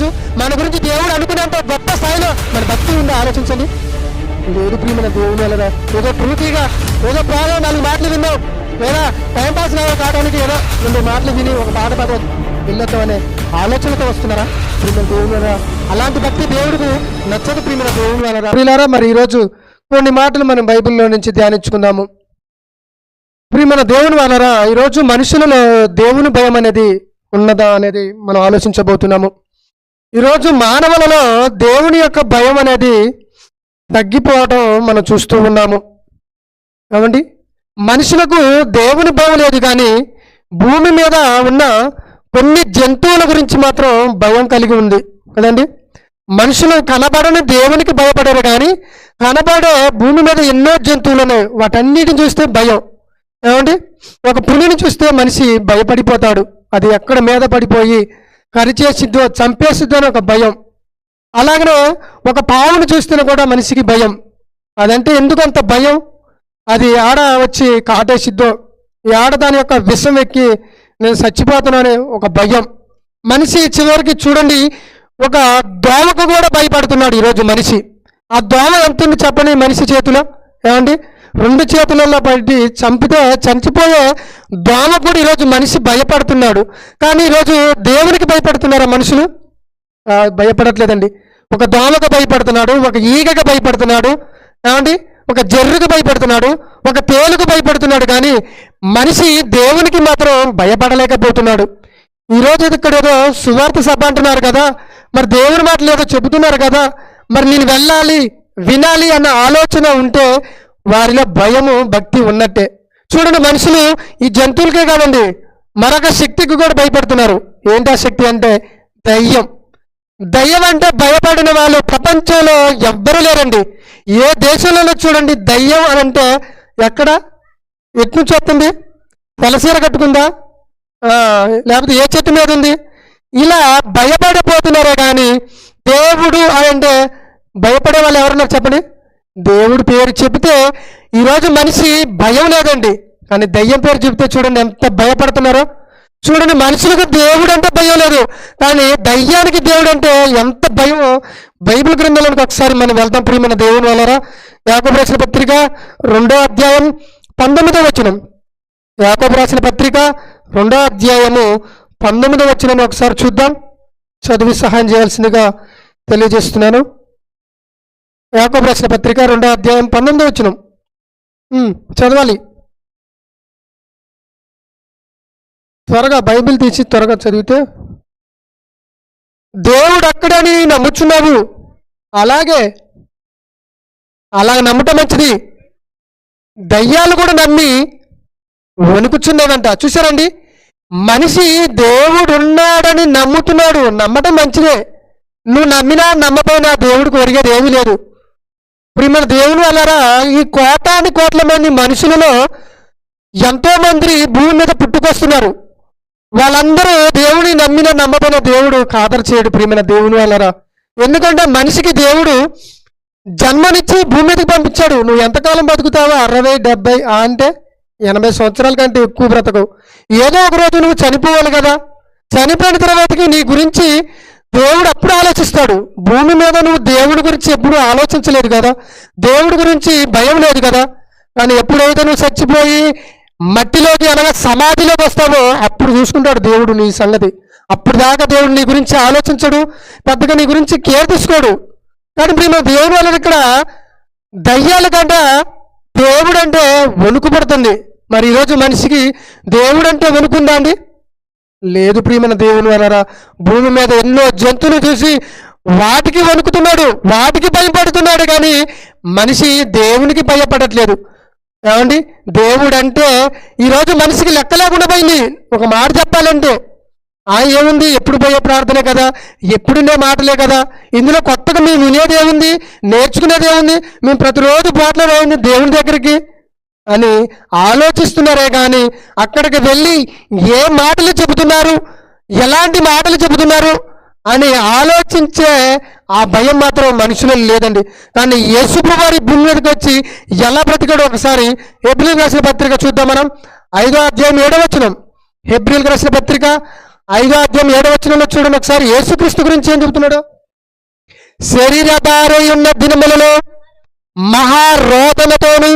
ఈరోజు మన గురించి దేవుడు అనుకునేంత గొప్ప స్థాయిలో మన భక్తి ఉందో ఆలోచించండి. లేదు ప్రియమైన దేవుని వల్ల ఏదో ట్రూతీగా ఏదో బాగా 4 మాటలు విన్నావు, లేదా టైంపాస్ కావడానికి ఏదో 2 మాటలు విని ఒక పాట వెళ్ళొద్దాం అనే ఆలోచనతో వస్తున్నారా ప్రియమైన దేవుని వల్ల? అలాంటి భక్తి దేవుడికి నచ్చదు ప్రియమైన దేవుని వల్ల. ప్రియులారా, మరి ఈరోజు కొన్ని మాటలు మనం బైబిల్లో నుంచి ధ్యానించుకుందాము. ప్రియమైన దేవుని వలరా, ఈరోజు మనుషులలో దేవుని భయం అనేది ఉన్నదా అనేది మనం ఆలోచించబోతున్నాము. ఈరోజు మానవులలో దేవుని యొక్క భయం అనేది తగ్గిపోవడం మనం చూస్తూ ఉన్నాము. ఏమండి, మనుషులకు దేవుని భయం లేదు, కానీ భూమి మీద ఉన్న కొన్ని జంతువుల గురించి మాత్రం భయం కలిగి ఉంది కదండి. మనుషులు కనబడని దేవునికి భయపడరు, కానీ కనబడే భూమి మీద ఎన్నో జంతువులు ఉన్నాయి, వాటన్నిటిని చూస్తే భయం. ఏమండి, ఒక పులిని చూస్తే మనిషి భయపడిపోతాడు, అది ఎక్కడ మీద పడిపోయి కరిచేసిద్దో చంపేసిద్దో అని ఒక భయం. అలాగనే ఒక పావును చూస్తే కూడా మనిషికి భయం. అదంటే ఎందుకు అంత భయం? అది ఆడ వచ్చి కాటేసిద్దో, ఈ ఆడ దాని యొక్క విషం ఎక్కి నేను చచ్చిపోతున్నానే ఒక భయం. మనిషి చివరికి చూడండి, ఒక దోమకు కూడా భయపడుతున్నాడు ఈరోజు మనిషి. ఆ దోమ ఎంత ఉంది చెప్పండి మనిషి చేతిలో? ఏమండి, 2 చేతులలో పడి చంపితే చనిపోయే దోమ కూడా ఈరోజు మనిషి భయపడుతున్నాడు. కానీ ఈరోజు దేవునికి భయపడుతున్నారా మనుషులు? భయపడట్లేదండి. ఒక దోమకు భయపడుతున్నాడు, ఒక ఈగకు భయపడుతున్నాడు, ఏమండి, ఒక జర్రుకు భయపడుతున్నాడు, ఒక తేలుకు భయపడుతున్నాడు, కానీ మనిషి దేవునికి మాత్రం భయపడలేకపోతున్నాడు. ఈరోజు ఇక్కడ ఏదో సువార్త సభ అంటున్నారు కదా, మరి దేవుని మాటలు ఏదో చెబుతున్నారు కదా, మరి నేను వెళ్ళాలి వినాలి అన్న ఆలోచన ఉంటే వారిలో భయము భక్తి ఉన్నట్టే. చూడండి, మనుషులు ఈ జంతువులకే కాదండి, మరొక శక్తికి కూడా భయపడుతున్నారు. ఏంటా శక్తి అంటే దయ్యం. దయ్యం అంటే భయపడిన వాళ్ళు ప్రపంచంలో ఎవ్వరూ లేరండి. ఏ దేశంలో చూడండి, దయ్యం అని అంటే ఎక్కడ ఎట్నుంచి వస్తుంది? తెలసీర కట్టుకుందా, లేకపోతే ఏ చెట్టు మీద ఉంది? ఇలా భయపడిపోతున్నారే కానీ దేవుడు అంటే భయపడే వాళ్ళు ఎవరున్నారు చెప్పండి? దేవుడు పేరు చెబితే ఈరోజు మనిషి భయం లేదండి, కానీ దయ్యం పేరు చెబితే చూడండి ఎంత భయపడుతున్నారో. చూడండి, మనుషులకు దేవుడు అంటే భయం లేదు, కానీ దయ్యానికి దేవుడు అంటే ఎంత భయమో బైబిల్ గ్రంథంలోకి ఒకసారి మనం వెళ్తాం ప్రియమైన దేవుని వలన. యాకోబు రాసిన పత్రిక 2వ అధ్యాయం 19వ వచనం. యాకోబు రాసిన పత్రిక 2వ అధ్యాయము 19వ వచనం ఒకసారి చూద్దాం. చదివి సహాయం చేయాల్సిందిగా తెలియజేస్తున్నాను. యాకోబు రాసిన పత్రిక 2వ అధ్యాయం 19వ వచనం చదవాలి. త్వరగా బైబిల్ తీసి త్వరగా చదివితే. దేవుడు అక్కడని నమ్ముచున్నావు, అలాగే నమ్మటం మంచిది. దయ్యాలు కూడా నమ్మి వణుకుచున్నాడంట. చూసారండి, మనిషి దేవుడు ఉన్నాడని నమ్ముతున్నాడు, నమ్మటం మంచిదే. నువ్వు నమ్మినా నమ్మపోయినా దేవుడికి ఒరిగేది ఏమీ లేదు. ప్రియమైన దేవుని వలన ఈ కోట్ల మంది మనుషులలో ఎంతో మంది భూమి మీద పుట్టుకొస్తున్నారు. వాళ్ళందరూ దేవుని నమ్మిన నమ్మపోయిన దేవుడు ఖాతరు చేయడు ప్రియమైన దేవుని వలన. ఎందుకంటే మనిషికి దేవుడు జన్మనిచ్చి భూమి మీదకి పంపించాడు. నువ్వు ఎంతకాలం బతుకుతావో 60, 70 అంటే 80 సంవత్సరాల కంటే ఎక్కువ బ్రతకవు. ఏదో ఒక రోజు నువ్వు చనిపోవాలి కదా. చనిపోయిన తర్వాతకి నీ గురించి దేవుడు అప్పుడు ఆలోచిస్తాడు. భూమి మీద నువ్వు దేవుడి గురించి ఎప్పుడు ఆలోచించలేదు కదా, దేవుడి గురించి భయం లేదు కదా. కానీ ఎప్పుడైతే నువ్వు చచ్చిపోయి మట్టిలోకి అనగా సమాధిలోకి వస్తావో అప్పుడు చూసుకుంటాడు దేవుడు నీ సంగతి. అప్పుడు దాకా దేవుడు నీ గురించి ఆలోచించడు, పెద్దగా నీ గురించి కేర్ తీసుకోడు. కానీ ప్రియమ దేవుడు వల్ల ఇక్కడ దయ్యాల కంటే దేవుడు అంటే వణుకు పడుతుంది. మరి ఈరోజు మనిషికి దేవుడు అంటే వణుకుందా అండి? లేదు ప్రియమైన దేవుని వలన. భూమి మీద ఎన్నో జంతువులు చూసి వాటికి వణుకుతున్నాడు, వాటికి భయపడుతున్నాడు, కానీ మనిషి దేవునికి భయపడట్లేదు. ఏమండి, దేవుడు అంటే ఈరోజు మనిషికి లెక్క లేకుండా పోయింది. ఒక మాట చెప్పాలంటే ఏముంది, ఎప్పుడు పోయే ప్రార్థనే కదా, ఎప్పుడుండే మాటలే కదా, ఇందులో కొత్తగా మేము వినేది ఏముంది, నేర్చుకునేది ఏముంది, మేము ప్రతిరోజు పోట్లేదు ఏముంది దేవుని దగ్గరికి అని ఆలోచిస్తున్నారే కానీ అక్కడికి వెళ్ళి ఏ మాటలు చెబుతున్నారు, ఎలాంటి మాటలు చెబుతున్నారు అని ఆలోచించే ఆ భయం మాత్రం మనుషులు లేదండి. కానీ యేసుప్రభు వారి భూమి మీదకి వచ్చి ఎలా బ్రతికాడో ఒకసారి హెబ్రీయులకు రాసిన పత్రిక చూద్దాం మనం. 5వ అధ్యాయం 7వ వచనం. హెబ్రీయులకు రాసిన పత్రిక 5:7 చూడండి ఒకసారి. యేసుక్రీస్తు గురించి ఏం చెబుతున్నాడు? శరీర భారై ఉన్న దినములలో మహారోదనతోను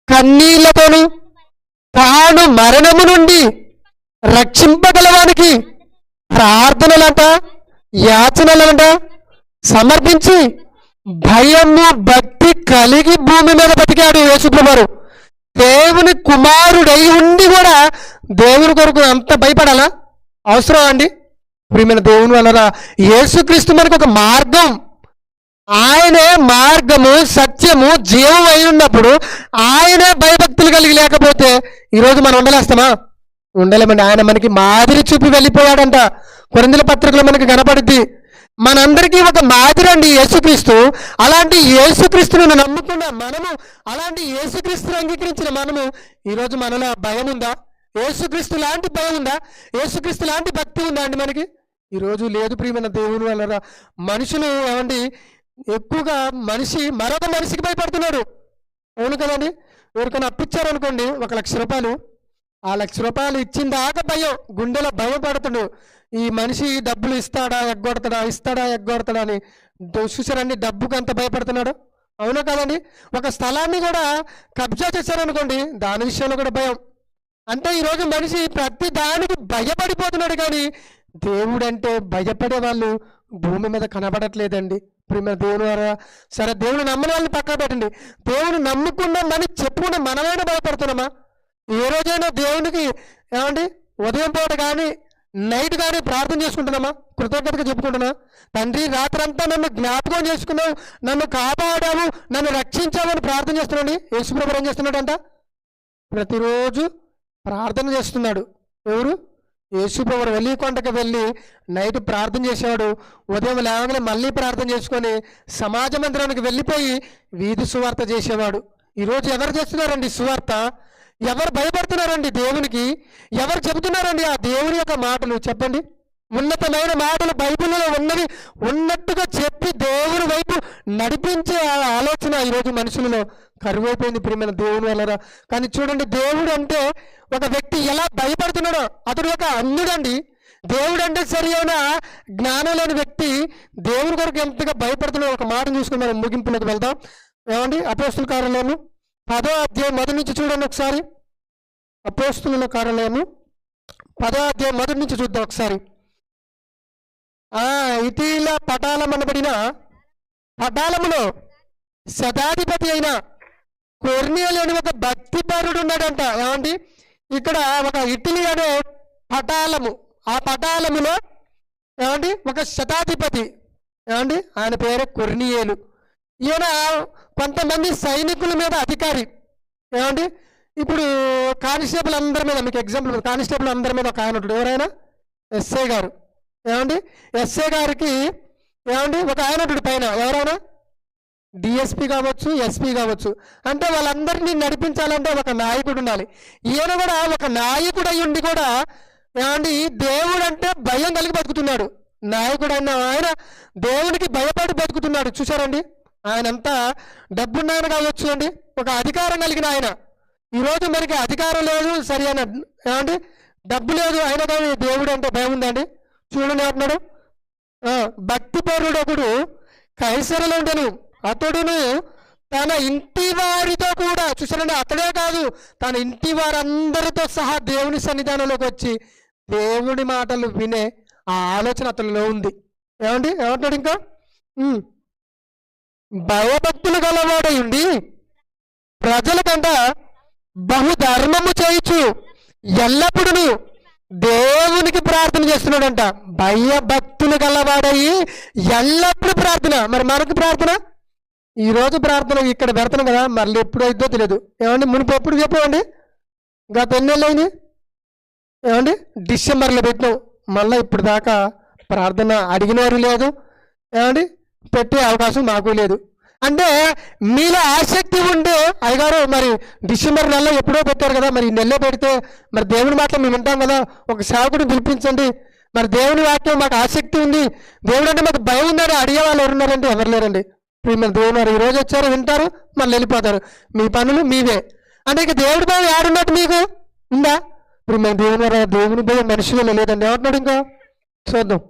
కన్నీళ్లతోను తాను మరణము నుండి రక్షింపగలవానికి ప్రార్థనలంట యాచనలంట సమర్పించి భయము భక్తి కలిగి భూమి మీద బతికాడు యేసుప్రభువారు. దేవుని కుమారుడై ఉండి కూడా దేవుని కొరకు అంత భయపడాలా? అవసరం అండి? ప్రియమైన దేవుని వలన యేసుక్రీస్తు మనకు ఒక మార్గం. ఆయనే మార్గము సత్యము జీవం అయి ఉన్నప్పుడు ఆయనే భయభక్తులు కలిగి లేకపోతే ఈరోజు మనం ఉండలేస్తామా? ఉండలేమండి. ఆయన మనకి మాదిరి చూపి వెళ్ళిపోయాడంట. కొరింథీయుల పత్రికలో మనకి కనపడుద్ది. మనందరికీ ఒక మాదిరి అండి యేసుక్రీస్తు. అలాంటి యేసుక్రీస్తును నమ్ముకున్న మనము, అలాంటి యేసుక్రీస్తును అంగీకరించిన మనము ఈరోజు మనలో భయం ఉందా? యేసుక్రీస్తు లాంటి భయం ఉందా? యేసుక్రీస్తు లాంటి భక్తి ఉందా అండి మనకి? ఈరోజు లేదు. ప్రియమైన దేవుని వల్ల మనుషులు ఏమండి ఎక్కువగా మనిషి మరొక మనిషికి భయపడుతున్నాడు. అవును కదండి. ఎవరికైనా అప్పిచ్చారనుకోండి 1,00,000 రూపాయలు, ఆ 1,00,000 రూపాయలు ఇచ్చిన దాకా భయం, గుండెలో భయపడుతుడు. ఈ మనిషి డబ్బులు ఇస్తాడా ఎగ్గొడతాడా అని చూసారండి. డబ్బుకి అంత భయపడుతున్నాడు. అవునా కదండి. ఒక స్థలాన్ని కూడా కబ్జా చేశారనుకోండి, దాని విషయంలో కూడా భయం. అంటే ఈరోజు మనిషి ప్రతి దానికి భయపడిపోతున్నాడు. కానీ దేవుడు అంటే భయపడే వాళ్ళు భూమి మీద కనబడట్లేదండి. ప్రియమైన దేవుని వారా, సరే దేవుని నమ్మని వాళ్ళని పక్కన పెట్టండి. దేవుని నమ్ముకున్నామని చెప్పుకున్న మనమైనా భయపడుతున్నామా? ఏ రోజైనా దేవునికి ఏమండి ఉదయం పూట కానీ నైట్ కానీ ప్రార్థన చేసుకుంటున్నామా? కృతజ్ఞతగా చెప్పుకుంటున్నా, తండ్రి రాత్రంతా నన్ను జ్ఞాపకం చేసుకున్నావు, నన్ను కాపాడావు, నన్ను రక్షించావని ప్రార్థన చేస్తున్నాడు. యేసుప్రభువు ఏం చేస్తున్నాడంట? ప్రతిరోజు ప్రార్థన చేస్తున్నాడు. ఎవరు? యేసుప్రభువు వెళ్లి కొండకి వెళ్ళి నైట్ ప్రార్థన చేసేవాడు. ఉదయం లేవగానే మళ్ళీ ప్రార్థన చేసుకొని సమాజ మందిరానికి వెళ్ళిపోయి వీధి సువార్త చేసేవాడు. ఈరోజు ఎవరు చేస్తున్నారండి సువార్త? ఎవరు భయపడుతున్నారండి దేవునికి? ఎవరు చెబుతున్నారండి ఆ దేవుని యొక్క మాటలు? చెప్పండి. ఉన్నతమైన మాటలు బైబిల్లో ఉన్నవి ఉన్నట్టుగా చెప్పి దేవుని వైపు నడిపించే ఆలోచన ఈరోజు మనుషులలో కరువైపోయింది. ప్రియమైన దేవుని వలన. కానీ చూడండి, దేవుడు అంటే ఒక వ్యక్తి ఎలా భయపడుతున్నాడో. అతడు ఒక అంధుడండి. దేవుడు అంటే సరి అయిన జ్ఞానం లేని వ్యక్తి దేవుని కొరకు ఎంతగా భయపడుతున్నాడో ఒక మాట చూసుకుని మనం ముగింపులోకి వెళ్దాం. ఏమండి? అపోస్తుల కార్యాలయము 10వ అధ్యాయం మొదటి నుంచి చూడండి ఒకసారి. అపోస్తుల కార్యాలయము 10వ అధ్యాయం మొదటి నుంచి చూద్దాం ఒకసారి. ఇటీల పటాలం అనబడిన పటాలములో శతాధిపతి అయిన కొర్నేలు అని ఒక భక్తిపరుడు ఉన్నాడంట. ఏమండి? ఇక్కడ ఒక ఇటలీ అనే పటాలము, ఆ పటాలములో ఏమండి ఒక శతాధిపతి, ఏమండి ఆయన పేరు కొర్నేలు. ఈయన కొంతమంది సైనికుల మీద అధికారి. ఏమండి? ఇప్పుడు కానిస్టేబుల్ అందరి మీద, మీకు ఎగ్జాంపుల్, కానిస్టేబుల్ అందరి మీద ఒక ఆయన ఉంటాడు. ఎవరైనా? ఎస్ఐ గారు. ఏమండి? ఎస్ఐ గారికి ఏమండి ఒక ఆయన ఉంటాడు పైన. ఎవరైనా? డిఎస్పి కావచ్చు, ఎస్పీ కావచ్చు. అంటే వాళ్ళందరినీ నడిపించాలంటే ఒక నాయకుడు ఉండాలి. ఈయన కూడా ఒక నాయకుడు అయి ఉండి కూడా ఏమండి దేవుడు అంటే భయం కలిగి బతుకుతున్నాడు. నాయకుడు అయిన ఆయన దేవునికి భయపడి బతుకుతున్నాడు. చూసారండి? ఆయన అంతా డబ్బున్న ఆయన కావచ్చు అండి, ఒక అధికారం కలిగిన ఆయన. ఈరోజు మనకి అధికారం లేదు, సరి అయిన ఏమండి డబ్బు లేదు, అయినా కానీ దేవుడు అంటే భయం ఉందండి. చూడండి అంటున్నాడు, భక్తిపరుడు ఒకడు కైసరలో ఉండను, అతడును తన ఇంటి వారితో కూడా, చూసారండి, అతడే కాదు తన ఇంటి వారందరితో సహా దేవుని సన్నిధానంలోకి వచ్చి దేవుడి మాటలు వినే ఆ ఆలోచన అతనిలో ఉంది. ఏమండి? ఏమంటాడు ఇంకా? భయభక్తులు గలవాడై ఉండి ప్రజలకంట బహుధర్మము చేయించు ఎల్లప్పుడూ దేవునికి ప్రార్థన చేస్తున్నాడంట. భయభక్తులు గలవాడయి ఎల్లప్పుడూ ప్రార్థన. మరి మనకి ప్రార్థన? ఈరోజు ప్రార్థన ఇక్కడ పెడతాను కదా, మళ్ళీ ఎప్పుడు అయిద్దో తెలియదు. ఏమండి? మునుపు ఎప్పుడు చెప్పామండి? గత ఎన్నెళ్ళు అయింది? ఏమండి? డిసెంబర్లో పెట్టినావు. మళ్ళీ ఇప్పుడు దాకా ప్రార్థన అడిగినవారు లేదు, ఏమండి పెట్టే అవకాశం మాకు లేదు. అంటే మీలో ఆసక్తి ఉంటే అయ్యగారు మరి డిసెంబర్ నెలలో ఎప్పుడో పెట్టారు కదా, మరి ఈ నెలలో పెడితే మరి దేవుని మాటలు మేము వింటాం కదా, ఒక సేవకుడిని పిలిపించండి, మరి దేవుని వాక్యం మాకు ఆసక్తి ఉంది, దేవుడు అంటే మాకు భయం ఉందని అడిగే వాళ్ళు ఎవరున్నారండి? ఎవరు లేరండి. ప్రియమైన దేవుడు వారు ఈరోజు వచ్చారు, వింటారు, మళ్ళీ వెళ్ళిపోతారు. మీ పనులు మీవే. అంటే ఇక దేవుడి భయం ఏడున్నట్టు మీకు ఉందా? ఇప్పుడు మేము దేవుని భయం మనుషులలో లేదండి. ఏమంటున్నాడు ఇంకా చూద్దాం.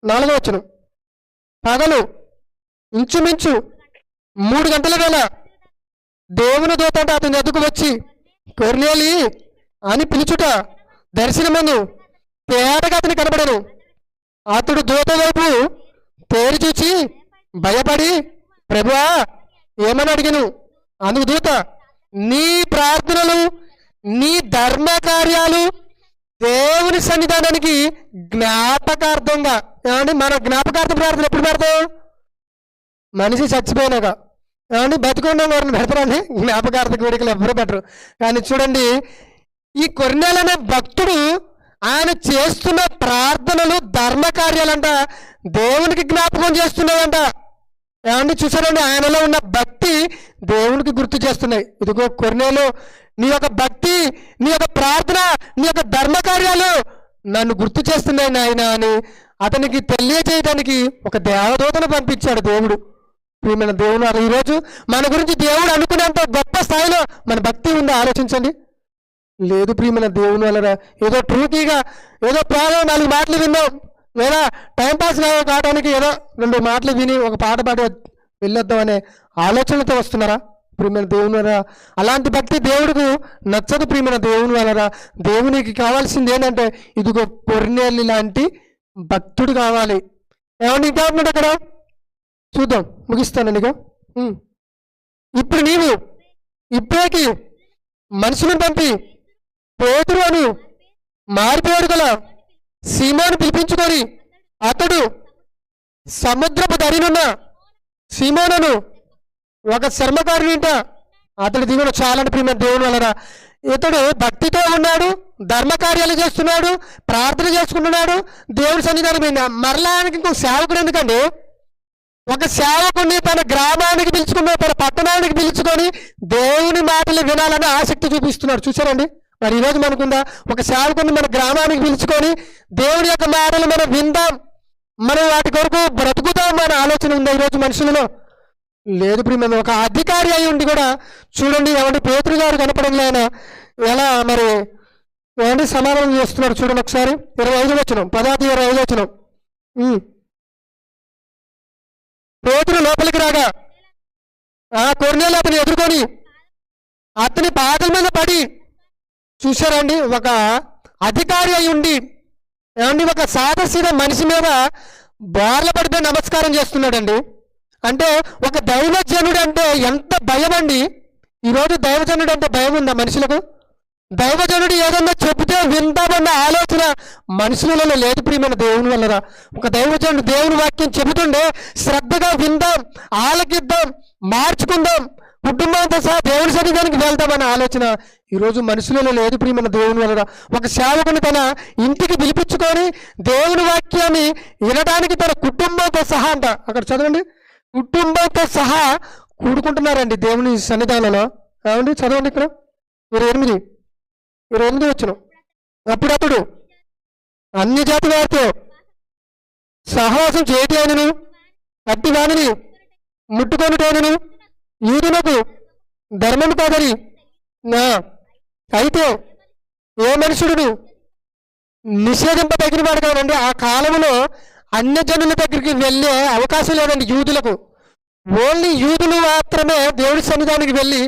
4వ వచనం. పగలు ఇంచుమించు 3 గంటల వేళ దేవుని దూత అంటే అతని ఎదుకు వచ్చి కొర్నేలి అని పిలుచుట దర్శనమందు తేటగా అతని కనబడను. అతడు దూత వైపు తేరి చూచి భయపడి ప్రభువా ఏమని అడిగను. అందుకు దూత నీ ప్రార్థనలు నీ ధర్మ కార్యాలు దేవుని సన్నిధానానికి జ్ఞాపకార్థంగా. ఏమండి మన జ్ఞాపకార్థం ప్రార్థన ఎప్పుడు పెడతాం? మనిషి చచ్చిపోయినాక. ఏమండి బతికుండా వారిని పెడతారండి జ్ఞాపకార్థ కోరికలు ఎవ్వరూ పెట్టరు. కానీ చూడండి ఈ కొర్నేలనే భక్తుడు ఆయన చేస్తున్న ప్రార్థనలు ధర్మ కార్యాలంట దేవునికి జ్ఞాపకం చేస్తున్నాయంట. ఏమండి చూసారండి ఆయనలో ఉన్న భక్తి దేవునికి గుర్తు చేస్తున్నాయి. ఇదిగో కొర్నేలు నీ యొక్క భక్తి, నీ యొక్క ప్రార్థన, నీ యొక్క ధర్మ కార్యాలు నన్ను గుర్తు చేస్తున్నాయి నాయన అని అతనికి తెలియజేయడానికి ఒక దేవదూతను పంపించాడు దేవుడు. ప్రియమైన దేవుడు, ఈరోజు మన గురించి దేవుడు అనుకునేంత గొప్ప స్థాయిలో మన భక్తి ఉందో ఆలోచించండి. లేదు ప్రియమైన దేవుని వలన ఏదో ట్రూకీగా ఏదో ప్రాణం 4 మాటలు విన్నాం, లేదా టైంపాస్ కావడానికి ఏదో 2 మాటలు విని ఒక పాట పాడి వెళ్ళొద్దాం అనే ఆలోచనలతో వస్తున్నారా? ప్రియమైన దేవుని వలన అలాంటి భక్తి దేవుడికి నచ్చదు. ప్రియమైన దేవుని వలన దేవునికి కావాల్సింది ఏంటంటే ఇదిగో కొర్నేలి లాంటి భక్తుడు కావాలి. ఏమన్నా ఇంకా ఉన్నాడు అక్కడ చూద్దాం, ముగిస్తానండి ఇక. ఇప్పుడు నీవు ఇప్పటికి మనుషులను పంపి పేతురు అని మారిపోయాడు గల సీమోను పిలిపించుకొని అతడు సముద్రపు దరినున్న సీమోనును ఒక చర్మకారునింట అతడు దిగున చాలని ప్రియమైన దేవుని వలన ఇతడు భక్తితో ఉన్నాడు, ధర్మకార్యాలు చేస్తున్నాడు, ప్రార్థన చేసుకుంటున్నాడు, దేవుని సన్నిధానం. మరలా ఆయనకి ఇంకో సేవకుడు ఎందుకండి? ఒక సేవకుడిని తన గ్రామానికి పిలుచుకుని తన పట్టణానికి పిలుచుకొని దేవుని మాటలు వినాలని ఆసక్తి చూపిస్తున్నాడు. చూసారండి? మరి ఈరోజు మనకుందా ఒక సేవకుడిని మన గ్రామానికి పిలుచుకొని దేవుని యొక్క మాటలు మనం విందాం, మనం వాటి కొరకు బ్రతుకుతాం అనే ఆలోచన ఉందా ఈరోజు మనుషులలో? లేదు ప్రియమైన ఒక అధికారి అయి ఉండి కూడా చూడండి ఏమంటే పేతురు గారు కనపడంలో ఆయన ఎలా మరి ఏమంటే సమాధానం చేస్తున్నాడు చూడండి ఒకసారి. 25వ వచనం, 25వ వచనం. పేతురు లోపలికి రాగా ఆ కొర్నేలు అతని ఎదుర్కొని అతని పాదల మీద పడి. చూశారండి? ఒక అధికారి అయి ఉండి ఏమండి ఒక సాదాసీద మనిషి మీద బోర్ల పడిపోయి నమస్కారం చేస్తున్నాడండి. అంటే ఒక దైవజనుడు అంటే ఎంత భయం అండి. ఈరోజు దైవజనుడు అంటే భయం ఉందా మనుషులకు? దైవజనుడు ఏదన్నా చెబితే విందామన్న ఆలోచన మనుషులలో లేదు ప్రియమైన దేవుని వలన. ఒక దైవజనుడు దేవుని వాక్యం చెబుతుండే శ్రద్ధగా విందాం, ఆలకిద్దాం, మార్చుకుందాం, కుటుంబంతో సహా దేవుని సన్నిధానికి వెళ్తామన్న ఆలోచన ఈరోజు మనుషులలో లేదు ప్రియమైన దేవుని వలన. ఒక సేవకుని తన ఇంటికి పిలిపించుకొని దేవుని వాక్యాన్ని వినడానికి తన కుటుంబంతో సహా అంట. అక్కడ చదవండి, కుటుంబంతో సహా కూడుకుంటున్నారండి దేవుని సన్నిధానంలో. ఏమండి చదవండి ఇక్కడ 28 వచనం. అప్పుడప్పుడు అన్ని జాతి వారితో సహవాసం చేయటి అయినను అట్టి వానిని ముట్టుకొనిటైనను యూదులకు ధర్మము కాదని అయితే ఏ మనుషుడును నిషేధింపదగిన వాడు కాదండి. ఆ కాలంలో అన్య జనుల దగ్గరికి వెళ్ళే అవకాశం లేదండి యూదులకు. ఓన్లీ యూదులు మాత్రమే దేవుడి సన్నిధానికి వెళ్ళి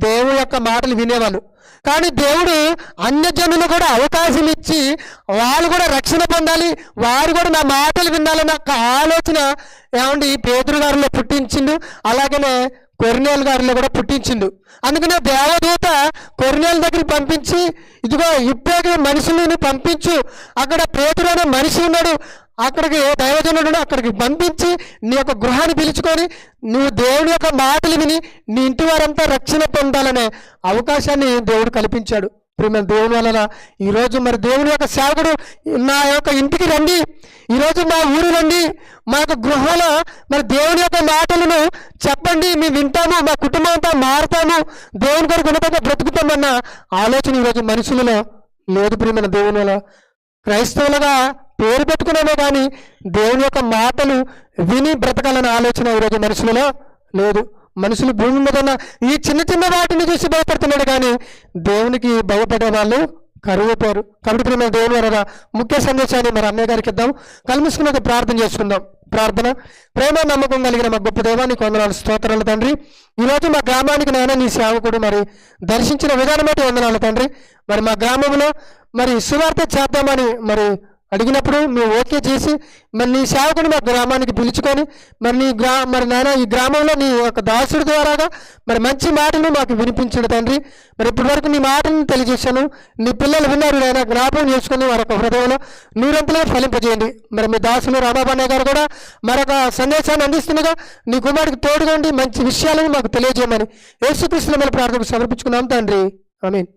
దేవుడి యొక్క మాటలు వినేవాళ్ళు. కానీ దేవుడు అన్యజనులు కూడా అవకాశం ఇచ్చి వాళ్ళు కూడా రక్షణ పొందాలి, వారు కూడా నా మాటలు వినాలన్న ఆలోచన ఏమండి పేతురు గారిలో పుట్టించిండు, అలాగనే కొర్నేలు గారిలో కూడా పుట్టించిండు. అందుకనే దేవదూత కొర్నేలు దగ్గరికి పంపించి ఇదిగో ఇప్పటికే మనుషులను పంపించు, అక్కడ పేతురు అనే మనిషి ఉన్నాడు, అక్కడికి దైవజనుడు అక్కడికి పంపించి నీ యొక్క గృహాన్ని పిలుచుకొని నువ్వు దేవుని యొక్క మాటలు విని నీ ఇంటి వారంతా రక్షణ పొందాలనే అవకాశాన్ని దేవుడు కల్పించాడు. ప్రియమైన దేవుని వలన ఈరోజు మరి దేవుని యొక్క సేవకుడు నా యొక్క ఇంటికి రండి, ఈరోజు మా ఊరు రండి, మా యొక్క గృహంలో మరి దేవుని యొక్క మాటలను చెప్పండి, మేము వింటాము, మా కుటుంబంతో మారుతాము, దేవుని కొరకు ఉన్నతంగా బ్రతుకుతామన్న ఆలోచన ఈరోజు మనుషులలో లేదు. ప్రియమైన దేవుని వల్ల క్రైస్తవులుగా పేరు పెట్టుకున్నామే కానీ దేవుని యొక్క మాటలు విని బ్రతకాలనే ఆలోచన ఈరోజు మనుషులలో లేదు. మనుషులు భూమి మీద ఉన్న ఈ చిన్న చిన్న వాటిని చూసి భయపడుతున్నాడు కానీ దేవునికి భయపడే వాళ్ళు కరువైపోయారు. కాబట్టి ప్రియమైన దేవుని వారరా ముఖ్య సందేశాన్ని మరి అన్నయ్య గారికి ఇద్దాం. కలుముసుకుని ఒక ప్రార్థన చేసుకుందాం. ప్రార్థన. ప్రేమ నమ్మకం కలిగిన మా గొప్ప దేవానికి వందనాలు, స్తోత్రాలు తండ్రి. ఈరోజు మా గ్రామానికి నాయన నీ సేవకుడు మరి దర్శించిన విధానం బట్టి వందనాలు తండ్రి. మరి మా గ్రామంలో మరి సువార్త చేద్దామని మరి అడిగినప్పుడు నువ్వు ఓకే చేసి మరి నీ సేవకుని మా గ్రామానికి పిలుచుకొని మరి మరి నాయన ఈ గ్రామంలో నీ యొక్క దాసుడి ద్వారాగా మరి మంచి మాటలు మాకు వినిపించడు తండ్రి. మరి ఇప్పటి వరకు నీ మాటలను తెలియజేశాను. నీ పిల్లలు విన్నారు నాయన, జ్ఞాపకం చేసుకుని వారొక హృదయంలో నూరంతలుగా ఫలింపజేయండి. మరి మీ దాసులు రామాబాణయ్య గారు కూడా మరొక సందేశాన్ని అందిస్తుండగా నీ కుమారుడికి తోడుగొండి మంచి విషయాలను మాకు తెలియజేయమని యేసుక్రీస్తు నామములో ప్రార్థన సమర్పించుకున్నాం తండ్రి. ఆమేన్.